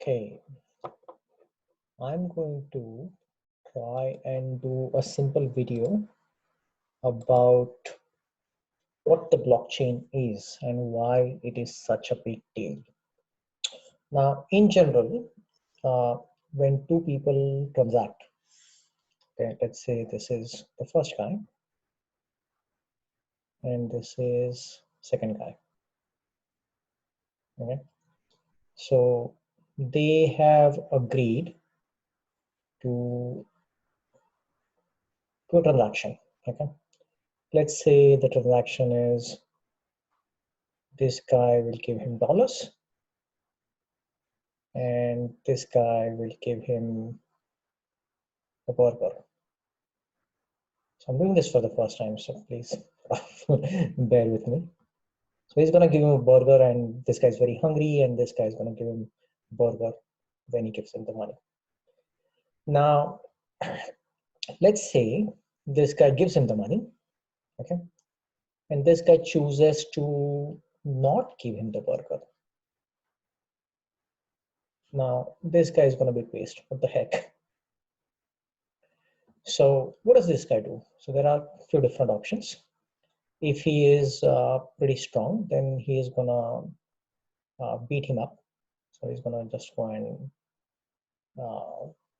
Okay, I'm going to try and do a simple video about what the blockchain is and why it is such a big deal. Now, in general, when two people transact, okay, let's say this is the first guy and this is second guy. Okay, so they have agreed to a transaction. Okay, let's say the transaction is this guy will give him dollars and this guy will give him a burger. So I'm doing this for the first time, so please bear with me. So he's gonna give him a burger and this guy's very hungry and this guy's gonna give him a burger when he gives him the money. Now, let's say this guy gives him the money, okay? And this guy chooses to not give him the burger. Now, this guy is gonna be pissed, what the heck? So what does this guy do? So there are a few different options. If he is pretty strong, then he is gonna beat him up. So he's gonna just go and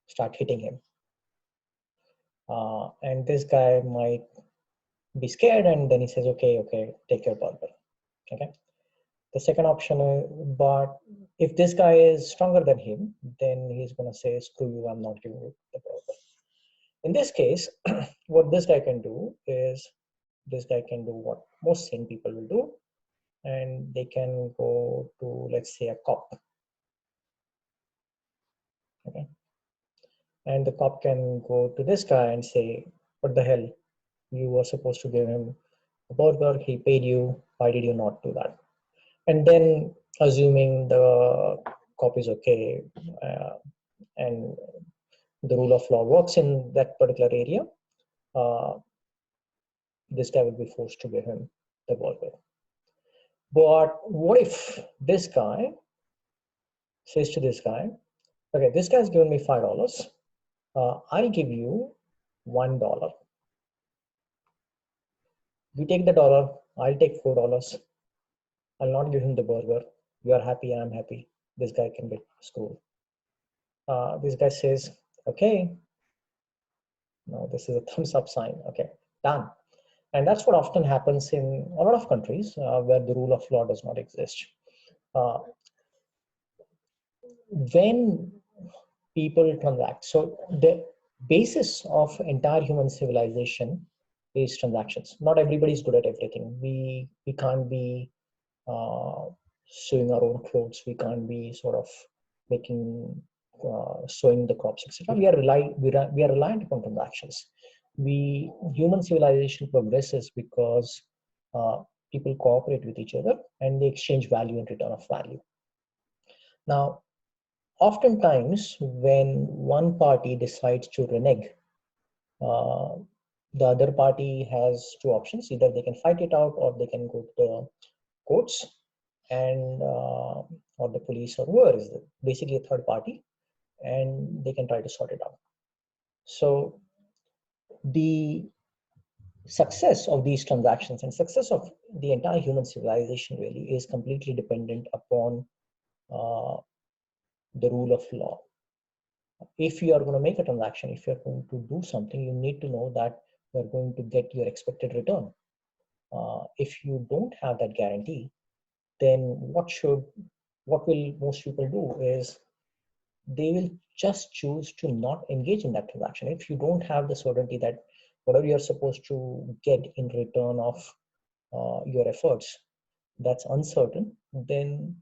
start hitting him. And this guy might be scared and then he says, okay, take your burger, okay? The second option is, but if this guy is stronger than him, then he's gonna say, screw you, I'm not giving you the burger. In this case, what this guy can do is, this guy can do what most sane people will do, and they can go to, let's say, a cop. Okay. And the cop can go to this guy and say, what the hell? You were supposed to give him a burger, he paid you, why did you not do that? And then, assuming the cop is okay and the rule of law works in that particular area, this guy will be forced to give him the burger. But what if this guy says to this guy, okay, this guy's given me $5. I'll give you $1. You take the dollar, I'll take $4. I'll not give him the burger. You are happy, I'm happy. This guy can get screwed. This guy says, okay. No, this is a thumbs up sign. Okay, done. And that's what often happens in a lot of countries where the rule of law does not exist. When people transact, so the basis of entire human civilization is transactions. Not everybody is good at everything. We can't be sewing our own clothes. We can't be sort of making sowing the crops, etc. We are reliant upon transactions. Human civilization progresses because people cooperate with each other and they exchange value in return of value. Now, oftentimes, when one party decides to renege, the other party has two options. Either they can fight it out or they can go to the courts and or the police or whoever is basically a third party, and they can try to sort it out. So the success of these transactions and success of the entire human civilization really is completely dependent upon the rule of law. If you are going to make a transaction, if you're going to do something, you need to know that you're going to get your expected return. If you don't have that guarantee, then what will most people do is they will just choose to not engage in that transaction. If you don't have the certainty that whatever you're supposed to get in return of your efforts, that's uncertain, then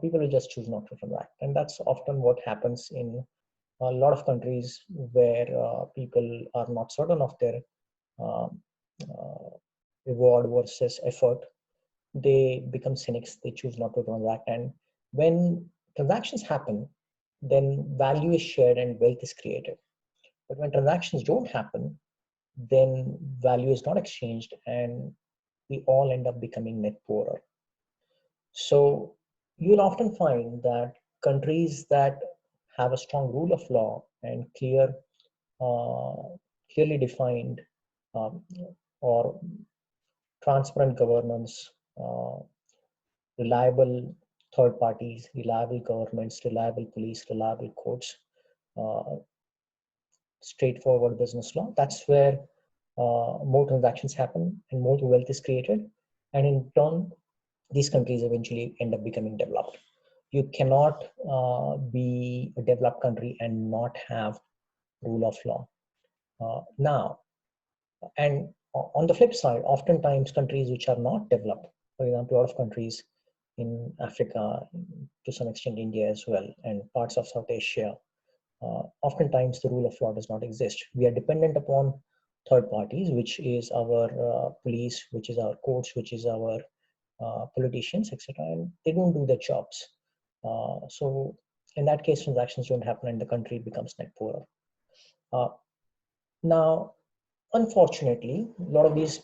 people will just choose not to transact. And that's often what happens in a lot of countries where people are not certain of their reward versus effort. They become cynics, they choose not to transact. And when transactions happen, then value is shared and wealth is created. But when transactions don't happen, then value is not exchanged and we all end up becoming net poorer. So you'll often find that countries that have a strong rule of law and clearly defined um, or transparent governance, reliable third parties, reliable governments, reliable police, reliable courts, uh, straightforward business law. That's where more transactions happen and more wealth is created. And in turn, these countries eventually end up becoming developed. You cannot be a developed country and not have rule of law. Now, and on the flip side, oftentimes countries which are not developed, for example, a lot of countries in Africa, to some extent India as well, and parts of South Asia, oftentimes the rule of law does not exist. We are dependent upon third parties, which is our police, which is our courts, which is our politicians, etc., and they don't do their jobs. So in that case, transactions don't happen and the country becomes net poorer. Now, unfortunately, a lot of these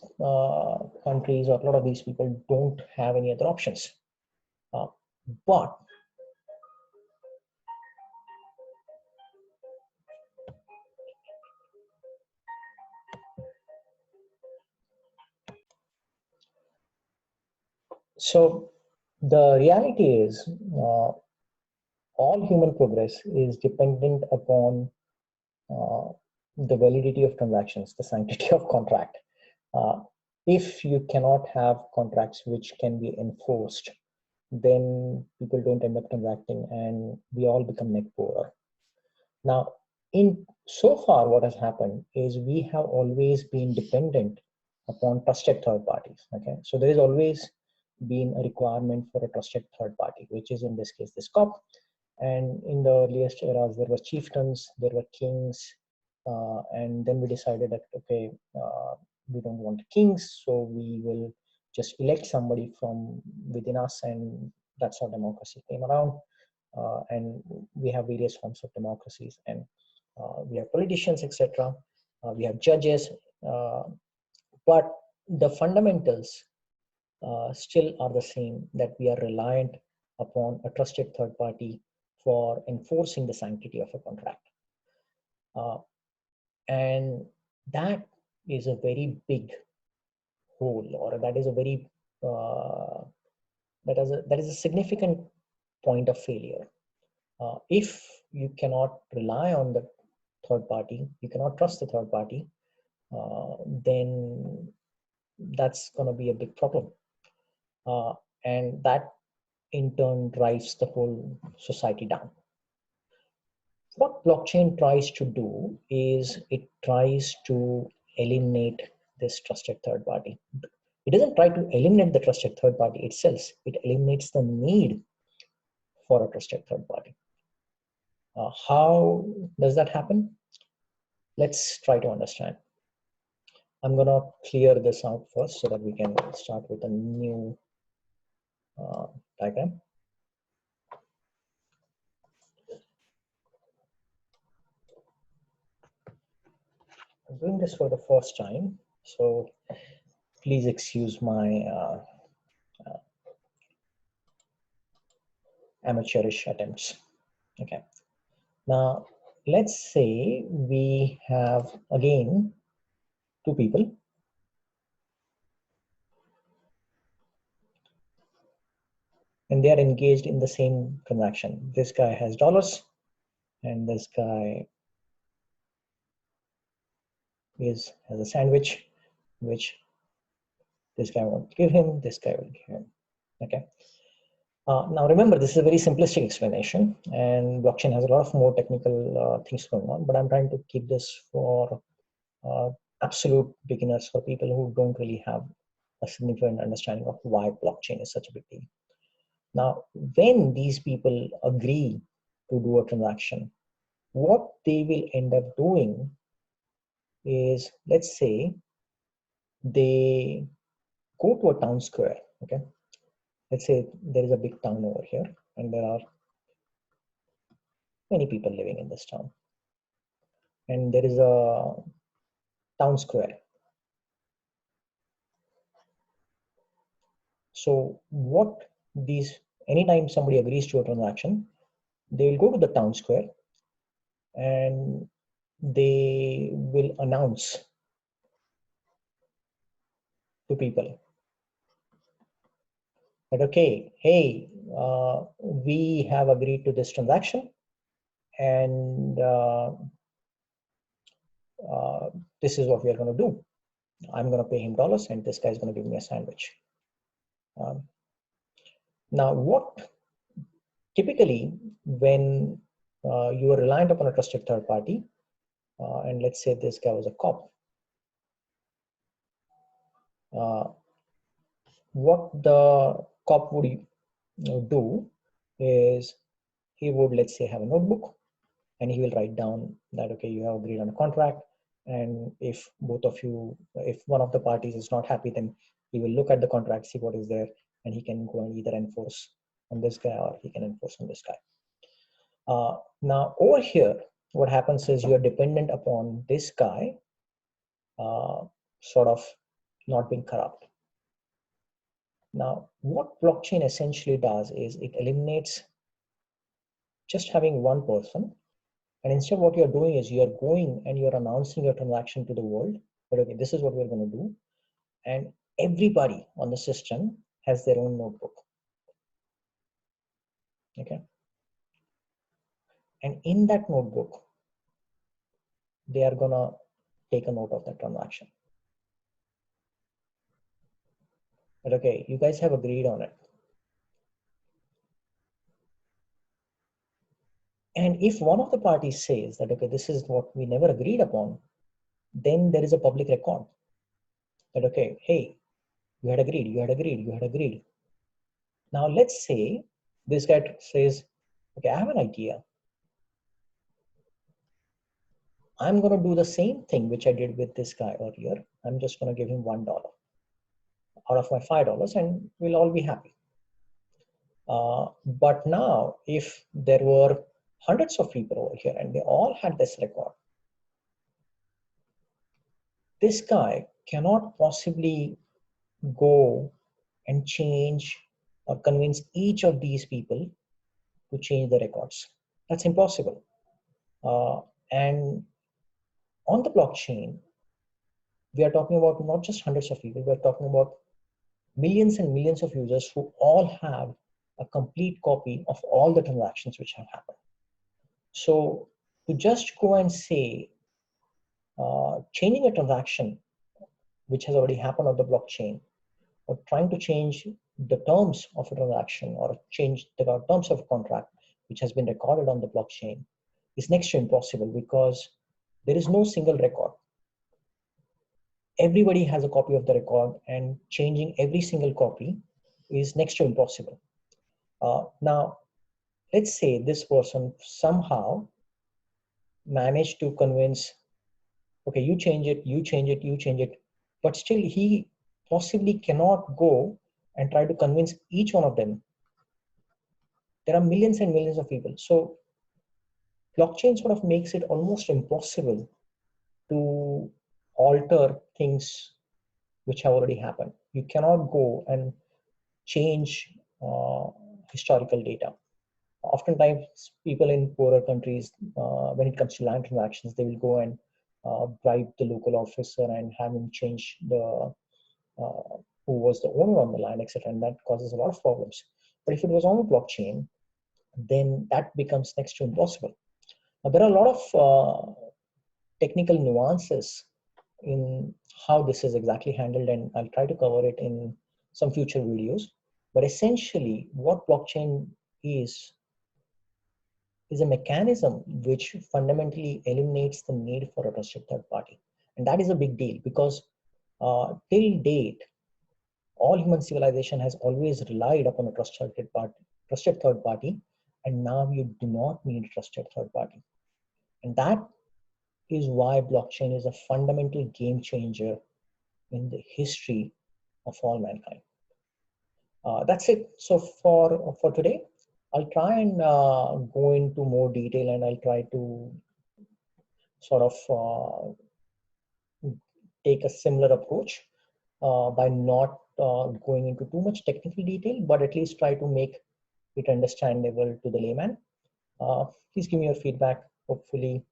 countries or a lot of these people don't have any other options. But so the reality is all human progress is dependent upon the validity of transactions, the sanctity of contract. If you cannot have contracts which can be enforced, then people don't end up transacting and we all become net poorer. Now, in so far, what has happened is we have always been dependent upon trusted third parties. Okay, so there is always been a requirement for a trusted third party, which is in this case this cop. And in the earliest eras, there were chieftains, there were kings, and then we decided that okay, we don't want kings, so we will just elect somebody from within us, and that's how democracy came around. And we have various forms of democracies, and we have politicians, etc. We have judges, but the fundamentals still are the same, that we are reliant upon a trusted third party for enforcing the sanctity of a contract. And that is a very big hole, or that is a very that is a significant point of failure. If you cannot rely on the third party, you cannot trust the third party, then that's going to be a big problem. And that in turn drives the whole society down. What blockchain tries to do is it tries to eliminate this trusted third party. It doesn't try to eliminate the trusted third party itself, it eliminates the need for a trusted third party. How does that happen? Let's try to understand. I'm going to clear this out first so that we can start with a new diagram. I'm doing this for the first time, so please excuse my amateurish attempts. Okay. Now, let's say we have, again, two people. And they are engaged in the same transaction. This guy has dollars, and this guy has a sandwich, which this guy won't give him, this guy will give him. Okay. Now remember, this is a very simplistic explanation, and blockchain has a lot of more technical things going on, but I'm trying to keep this for absolute beginners, for people who don't really have a significant understanding of why blockchain is such a big deal. Now, when these people agree to do a transaction, what they will end up doing is, let's say, they go to a town square, okay? Let's say there is a big town over here, and there are many people living in this town. And there is a town square. So what these, anytime somebody agrees to a transaction, They will go to the town square and they will announce to people that, okay, hey, we have agreed to this transaction, and this is what we are going to do. I'm going to pay him dollars, and this guy is going to give me a sandwich. Um, Now, what typically when you are reliant upon a trusted third party, and let's say this guy was a cop, what the cop would do is he would, let's say, have a notebook, and he will write down that, okay, you have agreed on a contract, and if both of you, if one of the parties is not happy, then he will look at the contract, see what is there, and he can go and either enforce on this guy or he can enforce on this guy. Now over here, what happens is you're dependent upon this guy sort of not being corrupt. Now, what blockchain essentially does is it eliminates just having one person. And instead, what you're doing is you're going and you're announcing your transaction to the world. But okay, this is what we're going to do. And everybody on the system has their own notebook. Okay. And in that notebook, they are going to take a note of that transaction. But okay, you guys have agreed on it. And if one of the parties says that, okay, this is what we never agreed upon, then there is a public record that, okay, hey, you had agreed, you had agreed, you had agreed. Now, let's say this guy says, okay, I have an idea. I'm going to do the same thing which I did with this guy earlier. I'm just going to give him $1 out of my $5 and we'll all be happy. But now, if there were hundreds of people over here and they all had this record, this guy cannot possibly go and change or convince each of these people to change the records. That's impossible. And on the blockchain, we are talking about not just hundreds of people, we're talking about millions and millions of users who all have a complete copy of all the transactions which have happened. So to just go and say, changing a transaction which has already happened on the blockchain, or trying to change the terms of a transaction or change the terms of a contract which has been recorded on the blockchain is next to impossible, because there is no single record. Everybody has a copy of the record, and changing every single copy is next to impossible. Now, let's say this person somehow managed to convince, okay, you change it, you change it, you change it, but still he possibly cannot go and try to convince each one of them. There are millions and millions of people. So blockchain sort of makes it almost impossible to alter things which have already happened. You cannot go and change historical data. Oftentimes, people in poorer countries, when it comes to land transactions, they will go and bribe the local officer and have him change the who was the owner on the land, etc. And that causes a lot of problems. But if it was on a blockchain, then that becomes next to impossible. Now, there are a lot of technical nuances in how this is exactly handled, and I'll try to cover it in some future videos. But essentially, what blockchain is a mechanism which fundamentally eliminates the need for a trusted third party. And that is a big deal, because till date, all human civilization has always relied upon a trusted third party, and now you do not need a trusted third party. And that is why blockchain is a fundamental game changer in the history of all mankind. That's it. So for today, I'll try and go into more detail, and I'll try to sort of take a similar approach by not going into too much technical detail, but at least try to make it understandable to the layman. Please give me your feedback. Hopefully,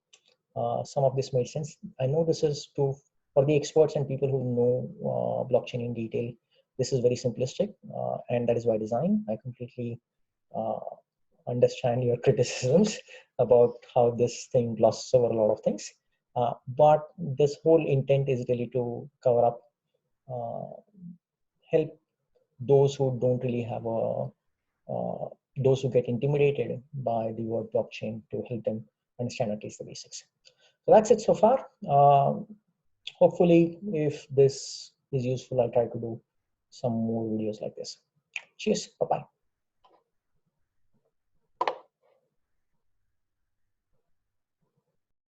some of this made sense. I know this is for the experts and people who know blockchain in detail. This is very simplistic, and that is by design. I completely uh, understand your criticisms about how this thing glosses over a lot of things. But this whole intent is really to cover up, help those who don't really have those who get intimidated by the word blockchain, to help them understand at least the basics. So that's it so far. Hopefully, if this is useful, I'll try to do some more videos like this. Cheers. Bye-bye.